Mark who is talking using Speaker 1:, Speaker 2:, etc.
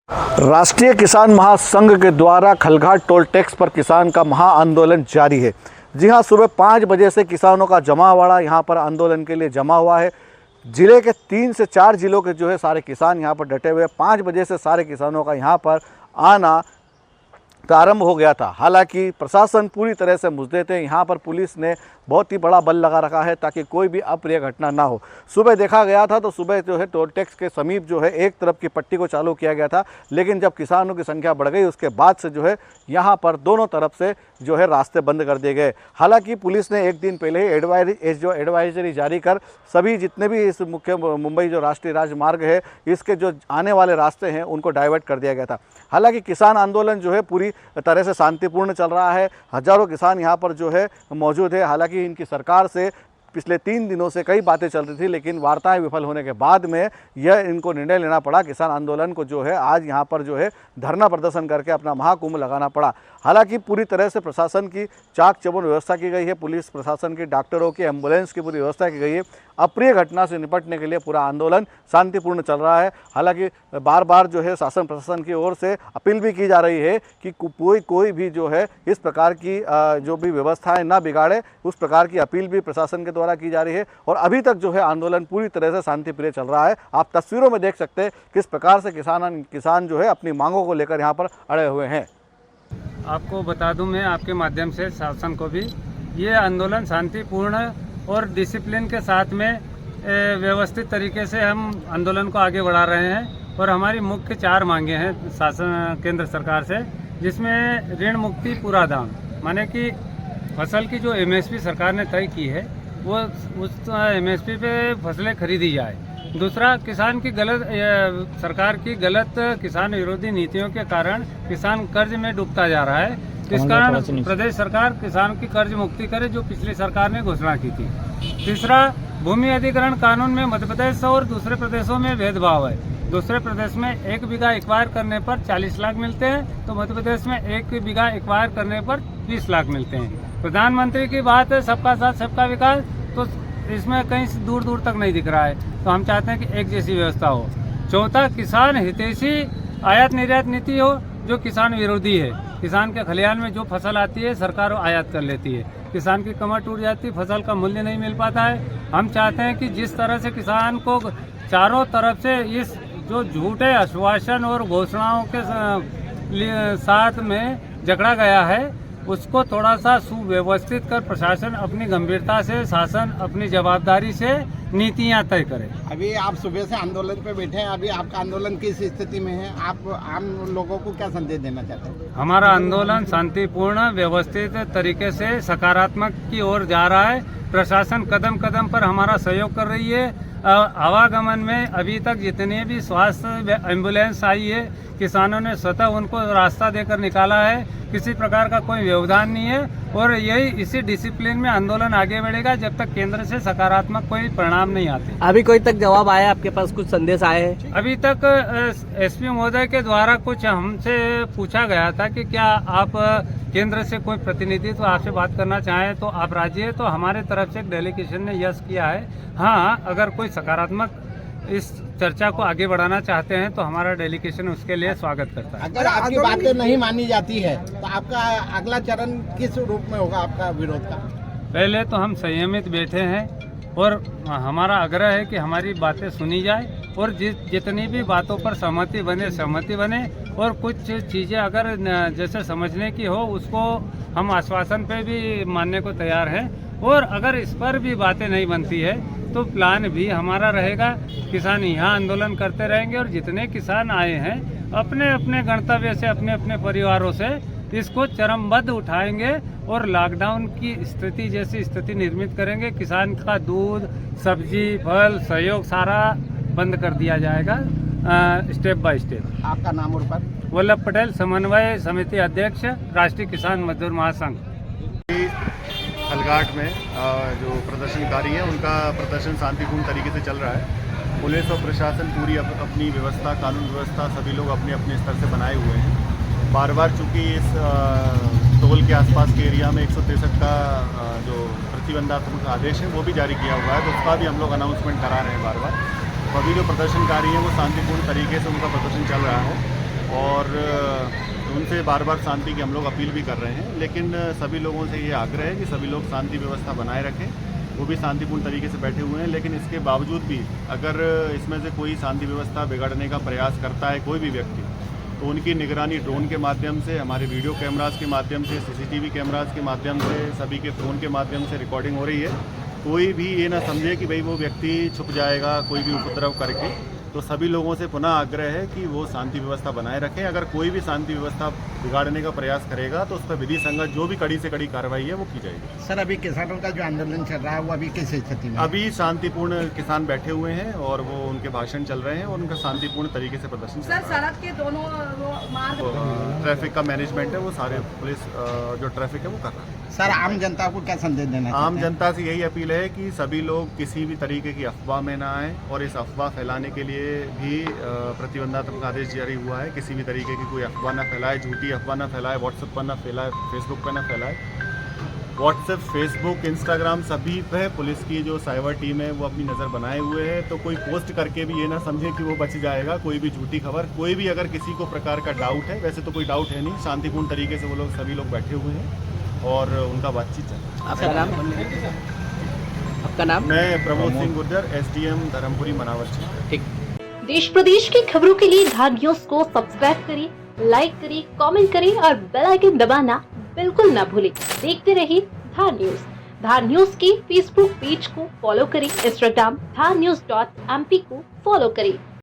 Speaker 1: राष्ट्रीय किसान महासंघ के द्वारा खलघाट टोल टैक्स पर किसान का महाआंदोलन जारी है। जी हां, सुबह 5 बजे से किसानों का जमावड़ा यहां पर आंदोलन के लिए जमा हुआ है। जिले के 3 से 4 जिलों के जो है सारे किसान यहां पर डटे हुए हैं। 5 बजे से सारे किसानों का यहां पर आना प्रारंभ हो गया था। हालांकि प्रशासन पूरी तरह से मुस्तैद है। यहाँ पर पुलिस ने बहुत ही बड़ा बल लगा रखा है ताकि कोई भी अप्रिय घटना ना हो। सुबह देखा गया था तो सुबह जो है टोल टैक्स के समीप जो है एक तरफ की पट्टी को चालू किया गया था, लेकिन जब किसानों की संख्या बढ़ गई उसके बाद से जो है यहाँ पर दोनों तरफ से जो है रास्ते बंद कर दिए गए। हालांकि पुलिस ने एक दिन पहले ही एडवाइजरी जारी कर सभी जितने भी इस मुख्य मुंबई जो राष्ट्रीय राजमार्ग है इसके जो आने वाले रास्ते हैं उनको डाइवर्ट कर दिया गया था। हालांकि किसान आंदोलन जो है पूरी तरह से शांतिपूर्ण चल रहा है। हजारों किसान यहाँ पर जो है मौजूद है। हालांकि इनकी सरकार से पिछले 3 दिनों से कई बातें चल रही थी, लेकिन वार्ताएं विफल होने के बाद में यह इनको निर्णय लेना पड़ा। किसान आंदोलन को जो है आज यहाँ पर जो है धरना प्रदर्शन करके अपना महाकुंभ लगाना पड़ा। हालांकि पूरी तरह से प्रशासन की चाक चौबंद व्यवस्था की गई है। पुलिस प्रशासन की, डॉक्टरों की, एम्बुलेंस की पूरी व्यवस्था की गई है। अप्रिय घटना से निपटने के लिए पूरा आंदोलन शांतिपूर्ण चल रहा है। हालांकि बार बार जो है शासन प्रशासन की ओर से अपील भी की जा रही है कि कोई भी जो है इस प्रकार की जो भी व्यवस्थाएं ना बिगाड़े, उस प्रकार की अपील भी प्रशासन के द्वारा की जा रही है। और अभी तक जो है आंदोलन पूरी तरह से शांतिप्रिय चल रहा है। आप तस्वीरों में देख सकते हैं किस प्रकार से किसान जो है अपनी मांगों को लेकर यहाँ पर अड़े हुए हैं।
Speaker 2: आपको बता दूं मैं आपके माध्यम से शासन को भी, ये आंदोलन शांतिपूर्ण और डिसिप्लिन के साथ में व्यवस्थित तरीके से हम आंदोलन को आगे बढ़ा रहे हैं। और हमारी मुख्य 4 मांगे हैं शासन केंद्र सरकार से, जिसमें ऋण मुक्ति पूरा दाम, माने कि फसल की जो MSP सरकार ने तय की है वो उस MSP पे फसलें खरीदी जाए। दूसरा, किसान की सरकार की गलत किसान विरोधी नीतियों के कारण किसान कर्ज में डूबता जा रहा है। इस कारण प्रदेश सरकार किसान की कर्ज मुक्ति करे, जो पिछली सरकार ने घोषणा की थी। तीसरा, भूमि अधिग्रहण कानून में मध्य प्रदेश और दूसरे प्रदेशों में भेदभाव है। दूसरे प्रदेश में 1 बीघा एक्वायर करने पर 40 लाख मिलते हैं, तो मध्य प्रदेश में 1 बीघा एक्वायर करने पर 20 लाख मिलते हैं। प्रधानमंत्री की बात है सबका साथ सबका विकास, तो इसमें कहीं दूर दूर तक नहीं दिख रहा है। तो हम चाहते हैं कि एक जैसी व्यवस्था हो। चौथा, किसान हितैषी आयात निर्यात नीति हो जो किसान विरोधी है। किसान के खलिहान में जो फसल आती है सरकार आयात कर लेती है, किसान की कमर टूट जाती है, फसल का मूल्य नहीं मिल पाता है। हम चाहते हैं कि जिस तरह से किसान को चारों तरफ से इस जो झूठे आश्वासन और घोषणाओं के साथ में जकड़ा गया है, उसको थोड़ा सा सुव्यवस्थित कर प्रशासन अपनी गंभीरता से, शासन अपनी जवाबदारी से नीतियां तय करे।
Speaker 3: अभी आप सुबह से आंदोलन पे बैठे हैं, अभी आपका आंदोलन किस स्थिति में है? आप आम लोगों को क्या संदेश देना चाहते हैं?
Speaker 2: हमारा आंदोलन शांतिपूर्ण व्यवस्थित तरीके से सकारात्मक की ओर जा रहा है। प्रशासन कदम कदम पर हमारा सहयोग कर रही है। आवागमन में अभी तक जितनी भी स्वास्थ्य एम्बुलेंस आई है, किसानों ने स्वतः उनको रास्ता देकर निकाला है। किसी प्रकार का कोई व्यवधान नहीं है। और इसी डिसिप्लिन में आंदोलन आगे बढ़ेगा जब तक केंद्र से सकारात्मक कोई परिणाम नहीं आते।
Speaker 4: अभी कोई तक जवाब आया आपके पास, कुछ संदेश आए हैं?
Speaker 2: अभी तक SP महोदय के द्वारा कुछ हमसे पूछा गया था कि क्या आप केंद्र से कोई प्रतिनिधित्व आपसे बात करना चाहें तो आप राजी है। तो हमारे तरफ से एक डेलीगेशन ने यस किया है। हाँ, अगर कोई सकारात्मक इस चर्चा को आगे बढ़ाना चाहते हैं तो हमारा डेलीगेशन उसके लिए स्वागत करता है।
Speaker 3: अगर आपकी बातें नहीं मानी जाती है तो आपका अगला चरण किस रूप में होगा आपका विरोध का?
Speaker 2: पहले तो हम संयमित बैठे हैं और हमारा आग्रह है कि हमारी बातें सुनी जाए और जितनी भी बातों पर सहमति बने और कुछ चीज़ें अगर जैसे समझने की हो उसको हम आश्वासन पे भी मानने को तैयार हैं। और अगर इस पर भी बातें नहीं बनती है तो प्लान भी हमारा रहेगा। किसान यहाँ आंदोलन करते रहेंगे और जितने किसान आए हैं अपने अपने गंतव्य से, अपने अपने परिवारों से इसको चरमबद्ध उठाएंगे और लॉकडाउन की स्थिति जैसी स्थिति निर्मित करेंगे। किसान का दूध, सब्जी, फल, सहयोग सारा बंद कर दिया जाएगा स्टेप बाय स्टेप।
Speaker 3: आपका नाम और पद?
Speaker 2: वल्लभ पटेल, समन्वय समिति अध्यक्ष, राष्ट्रीय किसान मजदूर महासंघ।
Speaker 1: खलघाट में जो प्रदर्शनकारी हैं उनका प्रदर्शन शांतिपूर्ण तरीके से चल रहा है। पुलिस और प्रशासन पूरी अपनी व्यवस्था, कानून व्यवस्था सभी लोग अपने अपने स्तर से बनाए हुए हैं। बार बार चूँकि इस टोल के आसपास के एरिया में 163 का जो प्रतिबंधात्मक आदेश है वो भी जारी किया हुआ है, तो उसका भी हम लोग अनाउंसमेंट करा रहे हैं बार बार। तो अभी जो प्रदर्शनकारी हैं वो शांतिपूर्ण तरीके से उनका प्रदर्शन चल रहा है।
Speaker 5: और उनसे बार बार शांति की हम लोग अपील भी कर रहे हैं। लेकिन सभी लोगों से ये आग्रह है कि सभी लोग शांति व्यवस्था बनाए रखें। वो भी शांतिपूर्ण तरीके से बैठे हुए हैं, लेकिन इसके बावजूद भी अगर इसमें से कोई शांति व्यवस्था बिगाड़ने का प्रयास करता है कोई भी व्यक्ति, तो उनकी निगरानी ड्रोन के माध्यम से, हमारे वीडियो कैमरास के माध्यम से, सीसीटीवी कैमरास के माध्यम से, सभी के फ़ोन के माध्यम से रिकॉर्डिंग हो रही है। कोई भी ये ना समझे कि भाई वो व्यक्ति छुप जाएगा कोई भी उपद्रव करके। तो सभी लोगों से पुनः आग्रह है कि वो शांति व्यवस्था बनाए रखें। अगर कोई भी शांति व्यवस्था बिगाड़ने का प्रयास करेगा तो उस पर विधि संगत जो भी कड़ी से कड़ी कार्रवाई है वो की जाएगी।
Speaker 3: सर, अभी किसानों का जो आंदोलन चल रहा है वो अभी किस स्थिति में है?
Speaker 5: अभी शांतिपूर्ण किसान बैठे हुए हैं और वो उनके भाषण चल रहे हैं और उनका शांतिपूर्ण तरीके से प्रदर्शन चल रहा है।
Speaker 6: सड़क के दोनों मार्ग
Speaker 5: ट्रैफिक का मैनेजमेंट है वो सारे पुलिस जो ट्रैफक है वो कर रहा है।
Speaker 3: सर, आम जनता को क्या संदेश देना
Speaker 5: आम
Speaker 3: चाहते हैं?
Speaker 5: जनता से यही अपील है कि सभी लोग किसी भी तरीके की अफवाह में ना आए और इस अफवाह फैलाने के लिए भी प्रतिबंधात्मक आदेश जारी हुआ है। किसी भी तरीके की कोई अफवाह ना फैलाए, झूठी अफवाह ना फैलाए, व्हाट्सएप पर ना फैलाए, फेसबुक पर ना फैलाए। व्हाट्सएप, फेसबुक, इंस्टाग्राम सभी पे पुलिस की जो साइबर टीम है वो अपनी नज़र बनाए हुए है। तो कोई पोस्ट करके भी ये ना समझे कि वो बच जाएगा। कोई भी झूठी खबर, कोई भी अगर किसी को प्रकार का डाउट है, वैसे तो कोई डाउट है नहीं, शांतिपूर्ण तरीके से वो लोग सभी लोग बैठे हुए हैं और उनका बातचीत चल रहा है।
Speaker 4: आपका नाम? आपका नाम?
Speaker 5: मैं प्रमोद सिंह गुर्जर, SDM धर्मपुरी मनावर।
Speaker 4: ठीक।
Speaker 7: देश प्रदेश की खबरों के लिए धार न्यूज को सब्सक्राइब करें, लाइक करें, कमेंट करें और बेल आइकन दबाना बिल्कुल न भूलें। देखते रहिए धार न्यूज। धार न्यूज के फेसबुक पेज को फॉलो करें, इंस्टाग्राम धार news.mp को फॉलो करें।